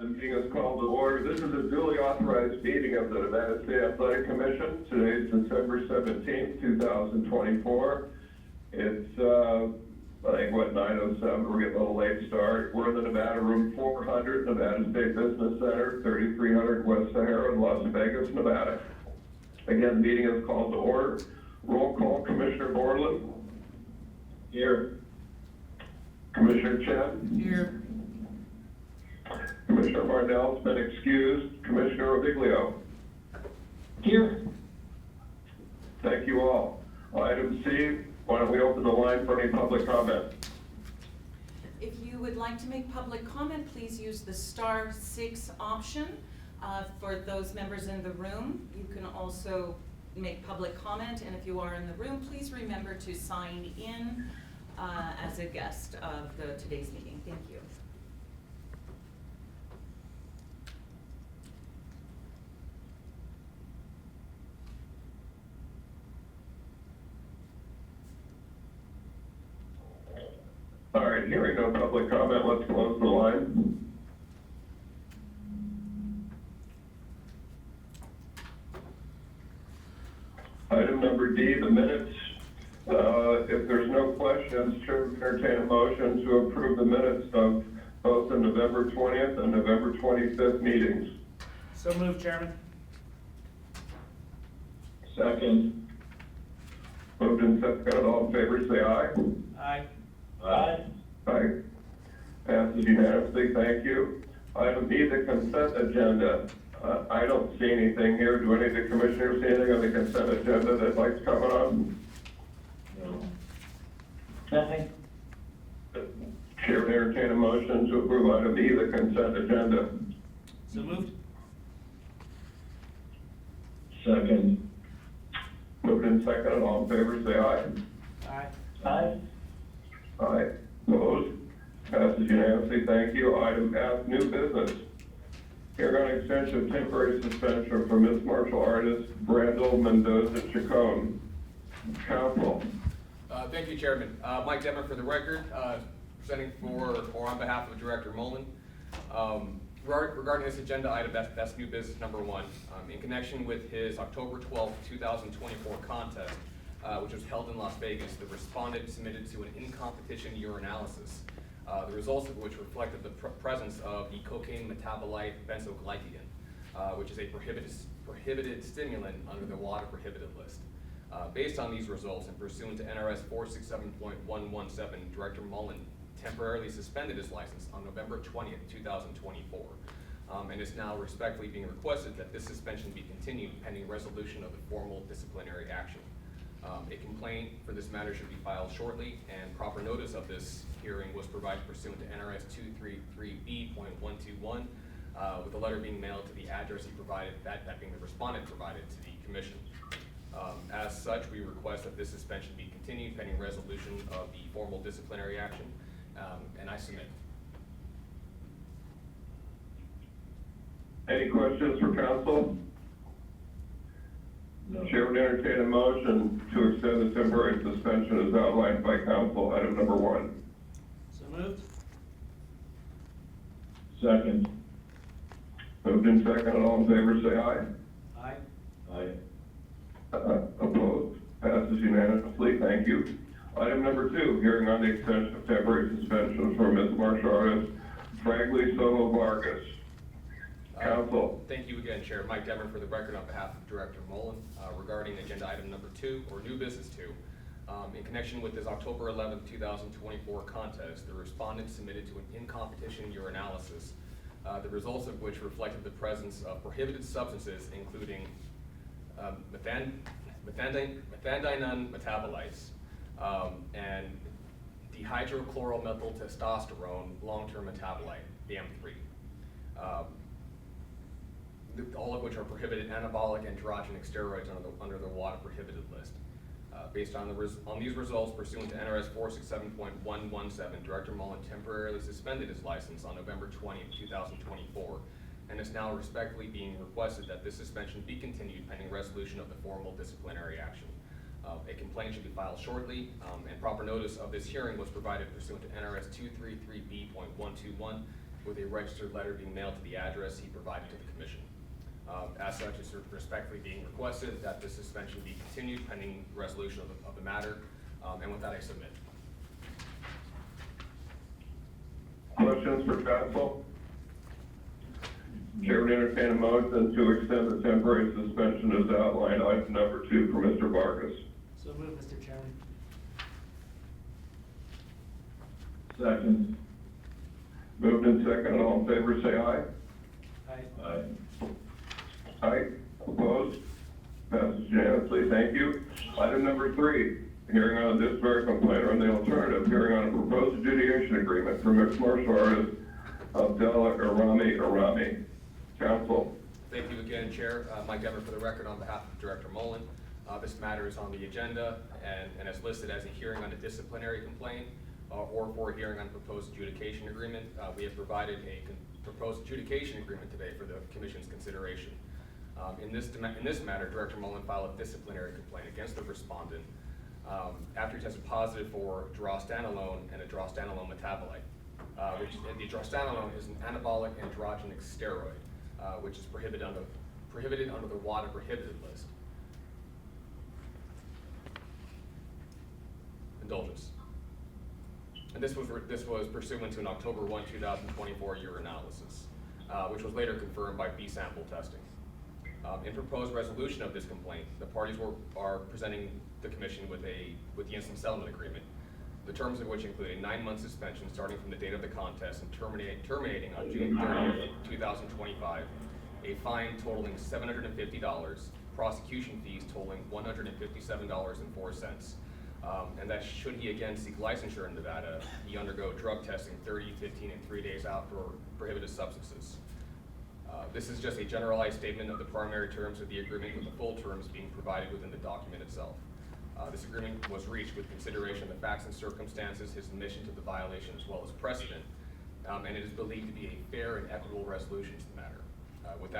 The meeting is called to order. This is a duly authorized meeting of the Nevada State Athletic Commission. Today is December 17th, 2024. It's, I think, 9:07. We're getting a little late start. We're in the Nevada Room 400, Nevada State Business Center, 3300 West Sahara in Las Vegas, Nevada. Again, the meeting is called to order. Roll call, Commissioner Borland. Here. Commissioner Chen. Here. Commissioner Marnell's been excused. Commissioner Roviglio. Here. Thank you all. Item C, why don't we open the line for any public comment? If you would like to make public comment, please use the *6 option. For those members in the room, you can also make public comment, and if you are in the room, please remember to sign in as a guest of today's meeting. Thank you. All right, hearing no public comment, let's close the line. Item number D, the minutes. If there's no questions, should entertain a motion to approve the minutes of both the November 20th and November 25th meetings. So moved, Chairman. Second. Moved and seconded. All in favor, say aye. Aye. Aye. Aye. Passes unanimously. Thank you. Item E, the consent agenda. I don't see anything here. Do any of the commissioners see anything on the consent agenda they'd like to comment on? No. Nothing. Chair would entertain a motion to approve item E, the consent agenda. So moved. Second. Moved and seconded. All in favor, say aye. Aye. Aye. Aye. Opposed? Passes unanimously. Thank you. Item F, new business. Hearing on extension of temporary suspension for Ms. Martial Artist Brandol Mendoza-Chacon. Counsel. Thank you, Chairman. Mike Demmer for the record, presenting for or on behalf of Director Mullen. Regarding this agenda item, that's new business number 1. In connection with his October 12, 2024 contest, which was held in Las Vegas, the respondent submitted to an in-competition urinalysis, the results of which reflected the presence of the cocaine metabolite benzoglycan, which is a prohibited stimulant under the water prohibited list. Based on these results and pursuant to NRS 467.117, Director Mullen temporarily suspended his license on November 20th, 2024, and is now respectfully being requested that this suspension be continued pending resolution of the formal disciplinary action. A complaint for this matter should be filed shortly, and proper notice of this hearing was provided pursuant to NRS 233B.121, with the letter being mailed to the address he provided, that being the respondent provided to the commission. As such, we request that this suspension be continued pending resolution of the formal disciplinary action, and I submit. Any questions for counsel? No. Chair would entertain a motion to extend the temporary suspension as outlined by counsel, item number 1. So moved. Second. Moved and seconded. All in favor, say aye. Aye. Aye. Opposed? Passes unanimously. Thank you. Item number 2, hearing on the extension of temporary suspension for Ms. Martial Artist Frangely Sojo Vargas. Counsel. Thank you again, Chair. Mike Demmer for the record on behalf of Director Mullen regarding agenda item number 2, or new business 2. In connection with this October 11, 2024 contest, the respondent submitted to an in-competition urinalysis, the results of which reflected the presence of prohibited substances including methandinone metabolites and dihydrochloromethyltestosterone long-term metabolite, DAM3. All of which are prohibited anabolic androgenic steroids under the water prohibited list. Based on these results, pursuant to NRS 467.117, Director Mullen temporarily suspended his license on November 20th, 2024, and is now respectfully being requested that this suspension be continued pending resolution of the formal disciplinary action. A complaint should be filed shortly, and proper notice of this hearing was provided pursuant to NRS 233B.121, with a registered letter being mailed to the address he provided to the commission. As such, it's respectfully being requested that this suspension be continued pending resolution of the matter, and with that I submit. Questions for counsel? Chair would entertain a motion to extend the temporary suspension as outlined, item number 2 for Mr. Vargas. So moved, Mr. Chairman. Second. Moved and seconded, all in favor say aye. Aye. Aye. Aye. Opposed? Passes unanimously, thank you. Item number 3, hearing on a disciplinary complaint or on the alternative, hearing on a proposed adjudication agreement for mixed martial artist Abdellah Ramy. Counsel. Thank you again, Chair. Mike Dever for the record on behalf of Director Mullen. This matter is on the agenda and is listed as a hearing on a disciplinary complaint or for a hearing on a proposed adjudication agreement. We have provided a proposed adjudication agreement today for the Commission's consideration. In this matter, Director Mullen filed a disciplinary complaint against the respondent after he tested positive for drostanolone and a drostanolone metabolite. The drostanolone is an anabolic androgenic steroid, which is prohibited under the WADA prohibited list. Indulgence. And this was pursuant to an October 1, 2024 urinalysis, which was later confirmed by B sample testing. In proposed resolution of this complaint, the parties are presenting the Commission with the instant settlement agreement, the terms of which include a 9-month suspension starting from the date of the contest and terminating on June 30th, 2025, a fine totaling $750, prosecution fees totaling $157.04, and that should he again seek licensure in Nevada, he undergo drug testing 30, 15, and 3 days out for prohibited substances. This is just a generalized statement of the primary terms of the agreement, with the full terms being provided within the document itself. This agreement was reached with consideration of the facts and circumstances, his admission to the violation, as well as precedent, and it is believed to be a fair and equitable resolution to the matter. With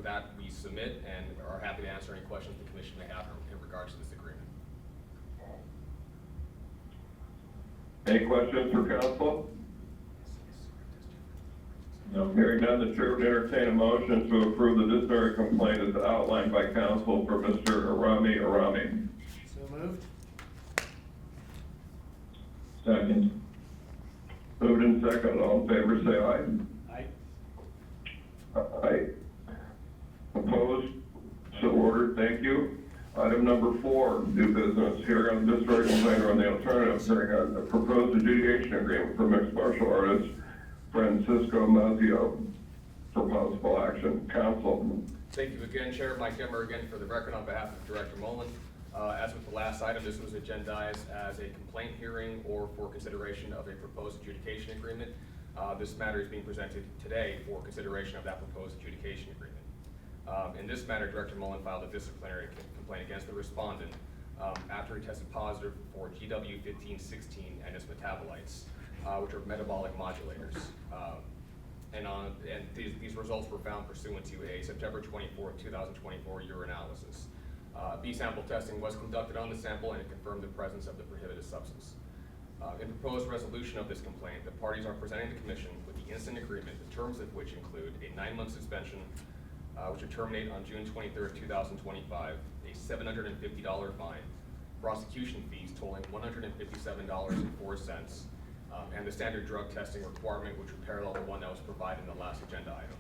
that, we submit and are happy to answer any questions the Commission may have in regards to this agreement. Any questions for counsel? No. Hearing none, the chair would entertain a motion to approve the disciplinary complaint as outlined by counsel for Mr. Ramy. So moved. Second. Moved and seconded, all in favor say Aye. aye. Aye. Opposed? So ordered, thank you. Item number 4, new business, hearing on the disciplinary complaint or on the alternative, hearing on a proposed adjudication agreement for mixed martial artist Francesco Mazzeo for possible action. Counsel. Thank you again, Chair. Mike Demer again for the record on behalf of Director Mullen. As with the last item, this was agendized as a complaint hearing or for consideration of a proposed adjudication agreement. This matter is being presented today for consideration of that proposed adjudication agreement. In this matter, Director Mullen filed a disciplinary complaint against the respondent after he tested positive for GW1516 and its metabolites, which are metabolic modulators. These results were found pursuant to a September 24, 2024 urinalysis. B sample testing was conducted on the sample and it confirmed the presence of the prohibited substance. In proposed resolution of this complaint, the parties are presenting the Commission with the instant agreement, the terms of which include a 9-month suspension, which would terminate on June 23, 2025, a $750 fine, prosecution fees totaling $157.04, and the standard drug testing requirement, which would parallel the one that was provided in the last agenda item.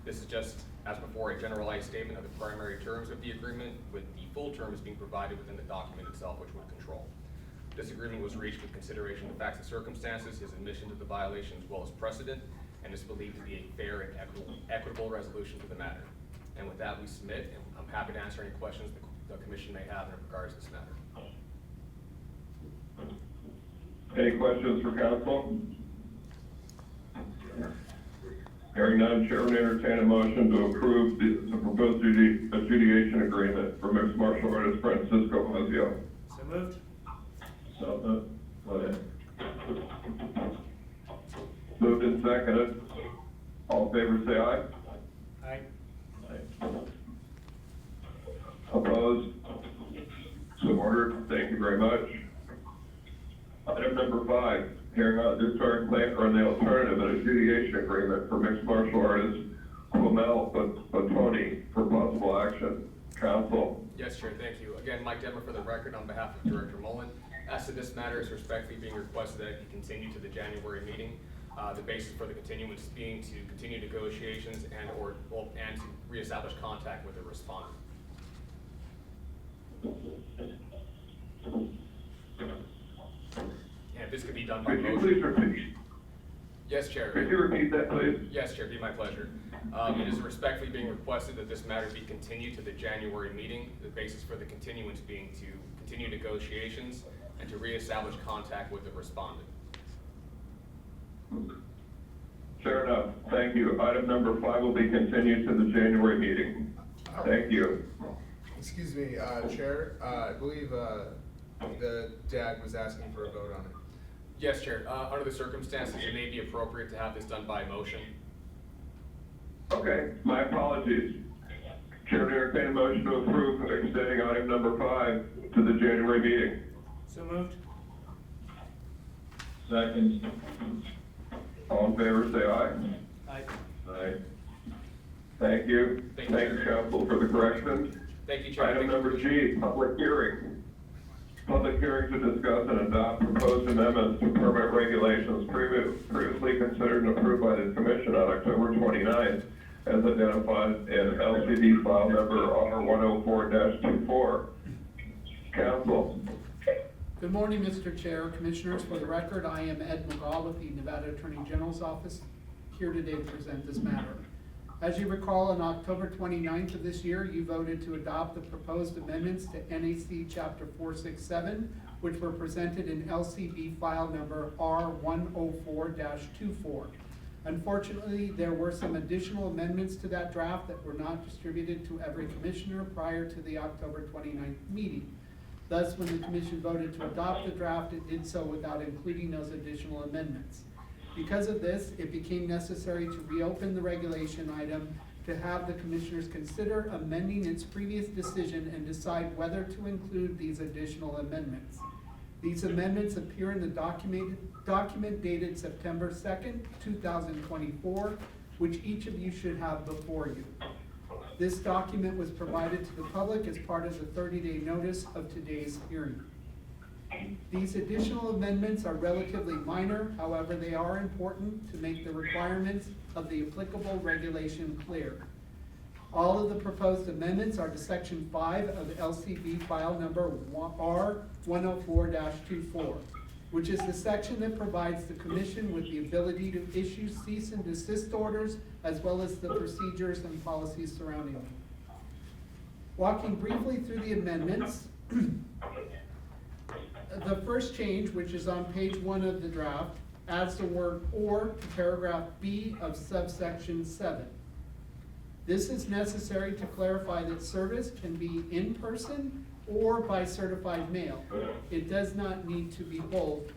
This is just, as before, a generalized statement of the primary terms of the agreement, with the full terms being provided within the document itself, which would control. This agreement was reached with consideration of the facts and circumstances, his admission to the violation, as well as precedent, and is believed to be a fair and equitable resolution to the matter. And with that, we submit, and I'm happy to answer any questions the Commission may have in regards to this matter. Any questions for counsel? Hearing none, Chair would entertain a motion to approve the proposed adjudication agreement for mixed martial artist Francesco Mazzeo. So moved. So, go ahead. Moved and seconded. All in favor say aye. Aye. Opposed? So ordered. Thank you very much. Item number 5, Hearing on disciplinary complaint or the alternative, an adjudication agreement for mixed martial artist Quemuel Ottoni for possible action. Counsel. Yes, Chair, thank you. Again, Mike Demmer for the record on behalf of Director Mullen. As to this matter, it's respectfully being requested that it be continued to the January meeting. The basis for the continuance being to continue negotiations and to reestablish contact with the respondent. And if this could be done by Could you motion. please repeat? Yes, Chair. Could you repeat that, please? Yes, Chair, it'd be my pleasure. It is respectfully being requested that this matter be continued to the January meeting. The basis for the continuance being to continue negotiations and to reestablish contact with the respondent. Fair enough. Thank you. Item number 5 will be continued to the January meeting. Thank you. Excuse me, Chair, I believe the DAG was asking for a vote on it. Yes, Chair. Under the circumstances, it may be appropriate to have this done by motion. Okay, my apologies. Chair, to entertain a motion to approve extending item number 5 to the January meeting. So moved. Second. All in favor, say aye. Aye. Aye. Thank you. Thank you, Thank you, Chair. council, for the correction. Thank you, Chair. Item number G, public hearing. Public hearing to discuss and adopt proposed amendments to permit regulations previously considered and approved by the commission on October 29th, as identified in LCB file number R104-24. Council. Good morning, Mr. Chair, Commissioners. For the record, I am Ed McGaw with the Nevada Attorney General's Office, here today to present this matter. As you recall, on October 29th of this year, you voted to adopt the proposed amendments to NAC Chapter 467, which were presented in LCB file number R104-24. Unfortunately, there were some additional amendments to that draft that were not distributed to every commissioner prior to the October 29th meeting. Thus, when the commission voted to adopt the draft, it did so without including those additional amendments. Because of this, it became necessary to reopen the regulation item to have the commissioners consider amending its previous decision and decide whether to include these additional amendments. These amendments appear in the document dated September 2nd, 2024, which each of you should have before you. This document was provided to the public as part of the 30-day notice of today's hearing. These additional amendments are relatively minor, however, they are important to make the requirements of the applicable regulation clear. All of the proposed amendments are to Section 5 of LCB file number R104-24, which is the section that provides the Commission with the ability to issue cease and desist orders, as well as the procedures and policies surrounding them. Walking briefly through the amendments, the first change, which is on page 1 of the draft, adds the word "or" to paragraph B of subsection 7. This is necessary to clarify that service can be in person or by certified mail. It does not need to be both,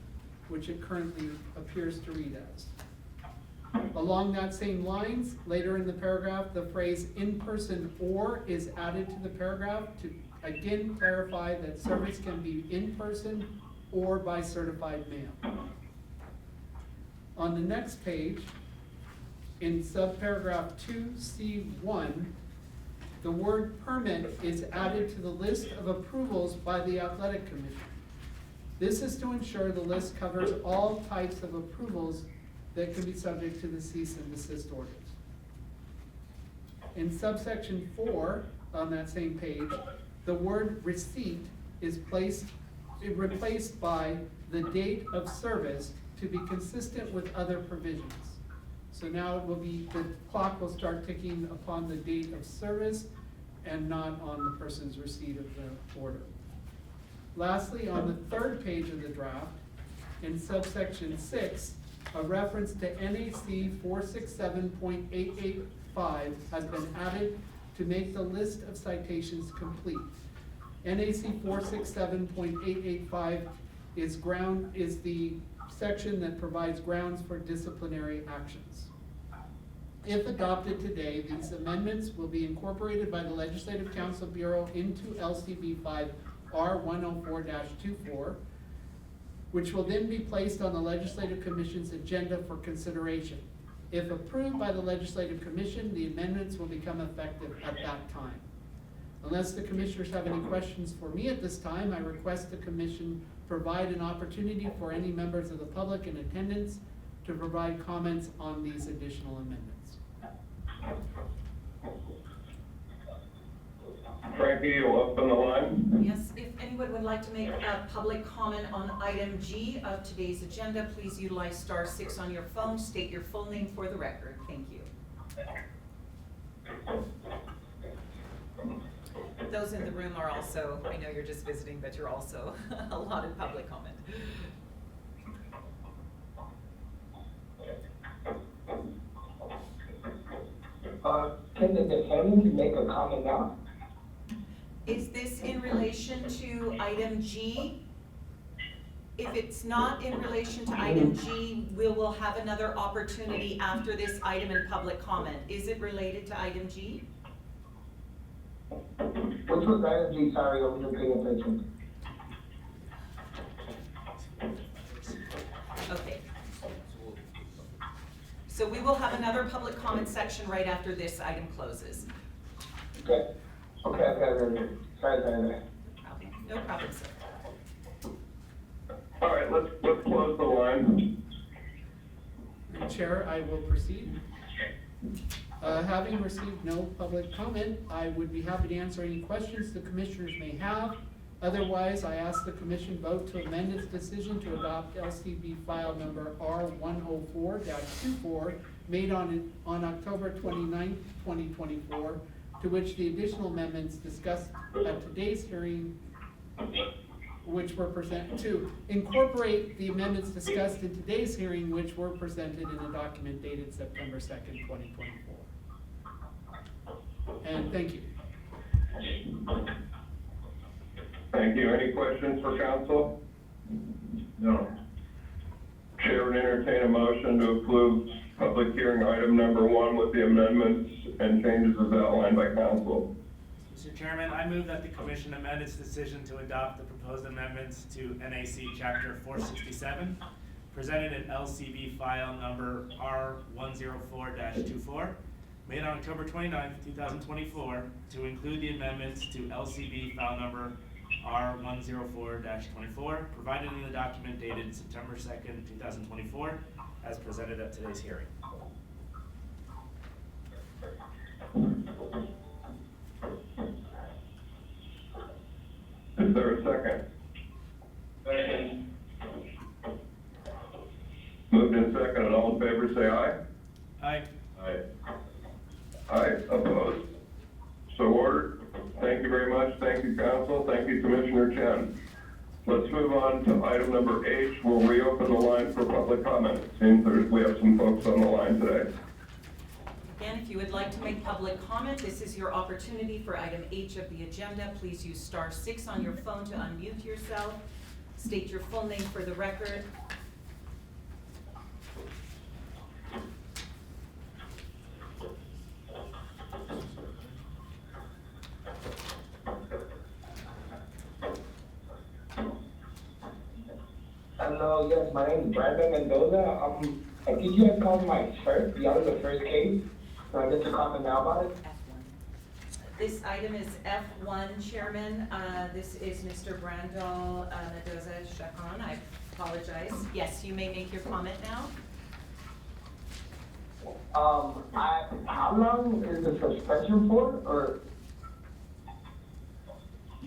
which it currently appears to read as. Along that same lines, later in the paragraph, the phrase "in person or" is added to the paragraph to again clarify that service can be in person or by certified mail. On the next page, in subparagraph 2C1, the word "permit" is added to the list of approvals by the Athletic Commission. This is to ensure the list covers all types of approvals that can be subject to the cease and desist orders. In subsection 4, on that same page, the word "receipt" is replaced by the date of service to be consistent with other provisions. So now it will be, the clock will start ticking upon the date of service and not on the person's receipt of the order. Lastly, on the third page of the draft, in subsection 6, a reference to NAC 467.885 has been added to make the list of citations complete. NAC 467.885 is the section that provides grounds for disciplinary actions. If adopted today, these amendments will be incorporated by the Legislative Council Bureau into LCB 5 R104-24. which will then be placed on the Legislative Commission's agenda for consideration. If approved by the Legislative Commission, the amendments will become effective at that time. Unless the commissioners have any questions for me at this time, I request the commission provide an opportunity for any members of the public in attendance to provide comments on these additional amendments. Frankie, you'll open the line? Yes, if anyone would like to make a public comment on item G of today's agenda, please utilize star 6 on your phone. State your full name for the record. Thank you. Those in the room are also, I know you're just visiting, but you're also allotted public comment. Can the defendant make a comment now? Is this in relation to item G? If it's not in relation to item G, we will have another opportunity after this item in public comment. Is it related to item G? Which was item G? Sorry, I wasn't paying attention. Okay. So we will have another public comment section right after this item closes. Okay. Okay. Sorry. No problem, sir. All right, let's close the line. Chair, I will proceed. Having received no public comment, I would be happy to answer any questions the commissioners may have. Otherwise, I ask the commission vote to amend its decision to adopt LCB file number R104-24 made on October 29th, 2024, to which the additional amendments discussed at today's hearing, which were presented, to incorporate the amendments discussed in today's hearing, which were presented in a document dated September 2nd, 2024. And thank you. Thank you. Any questions for council? No. Chair would entertain a motion to approve public hearing item number 1 with the amendments and changes as outlined by council. Mr. Chairman, I move that the commission amend its decision to adopt the proposed amendments to NAC Chapter 467, presented in LCB file number R104-24, made on October 29th, 2024, to include the amendments to LCB file number R104-24, provided in the document dated September 2nd, 2024, as presented at today's hearing. Is there a second? Second. Moved in second, and all in favor say aye. Aye. Aye. Aye, opposed? So ordered. Thank you very much. Thank you, council. Thank you, Commissioner Chen. Let's move on to item number H. We'll reopen the line for public comment. It seems we have some folks on the line today. Again, if you would like to make public comment, this is your opportunity for item H of the agenda. Please use star 6 on your phone to unmute yourself. State your full name for the record. Hello, yes, my name is Brandol Mendoza. I think you guys called my first, the other the first case. So I get to comment now about it? F1. This item is F1, Chairman. This is Mr. Brandol Mendoza-Chacon. I apologize. Yes, you may make your comment now. How long is the suspension for, or?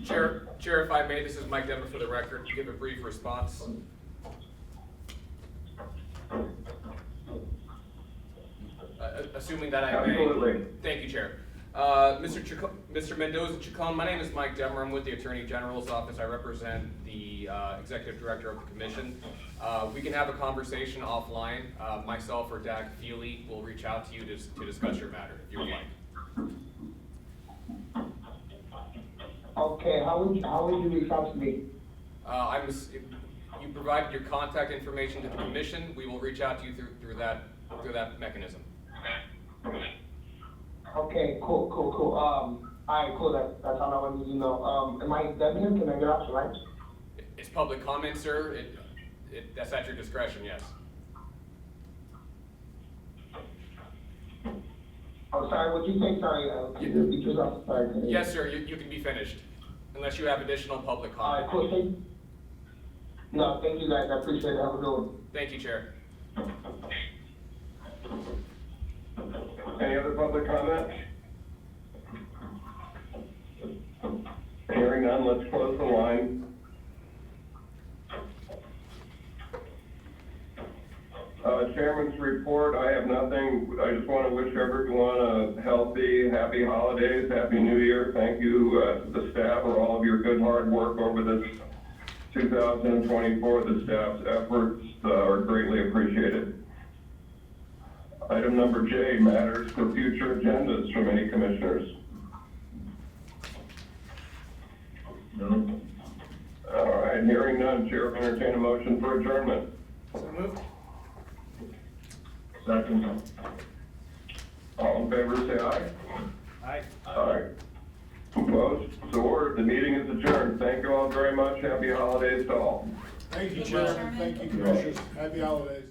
Chair, if I may, this is Mike Demmer for the record, to give a brief response. Assuming that I may. Absolutely. Thank you, Chair. Mr. Mendoza-Chacon, my name is Mike Demmer. I'm with the Attorney General's office. I represent the Executive Director of the Commission. We can have a conversation offline. Myself or Dag Feely will reach out to you to discuss your matter, if you would like. Okay, how would you reach out to me? You provided your contact information to the Commission. We will reach out to you through that mechanism. Okay, cool. Alright, cool, that's all I wanted to know. Am I done here? Can I get off the line? It's public comment, sir. That's at your discretion, yes. I'm sorry, what'd you say? Sorry, because I'm sorry. Yes, sir, you can be finished, unless you have additional public All right, comment. cool, no, thank you guys, I appreciate it, have a good one. Thank you, Chair. Any other public comment? Hearing none, let's close the line. Chairman's report, I have nothing. I just want to wish everyone a healthy, happy holidays, happy new year. Thank you to the staff for all of your good hard work over this 2024. The staff's efforts are greatly appreciated. Item number J, matters for future agendas from any commissioners. No. All right, hearing none, Chair will entertain a motion for adjournment. So moved. Second. All in favor, say aye. Aye. Aye. Opposed? So ordered. The meeting is adjourned. Thank you all very much. Happy holidays to all. Thank you, Thank you, Chairman. Chairman. Thank you, Commissioners. Happy holidays.